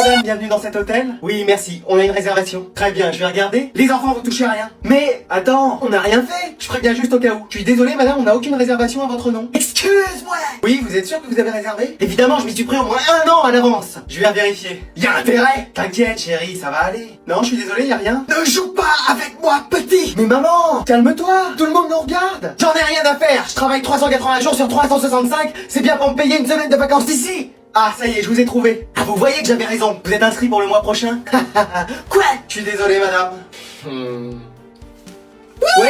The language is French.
madame, bienvenue dans cet hôtel. Oui, merci, on a une réservation. Très bien, je vais regarder. Les enfants, vous touchez à rien. Mais, attends, on n'a rien fait. Je préviens juste au cas où. Je suis désolé, madame, on n'a aucune réservation à votre nom. Excuse-moi. Oui, vous êtes sûr que vous avez réservé? Évidemment, je m'y suis pris au moins 1 an à l'avance. Je vais vérifier. Y a intérêt. T'inquiète, chérie, ça va aller. Non, je suis désolé, y a rien. Ne joue pas avec moi, petit. Mais maman, calme-toi. Tout le monde nous regarde. J'en ai rien à faire. Je travaille 380 jours sur 365. C'est bien pour me payer une semaine de vacances ici. Ah, ça y est, je vous ai trouvé. Ah, vous voyez que j'avais raison. Vous êtes inscrit pour le mois prochain? Quoi? Je suis désolé, madame. Ouais.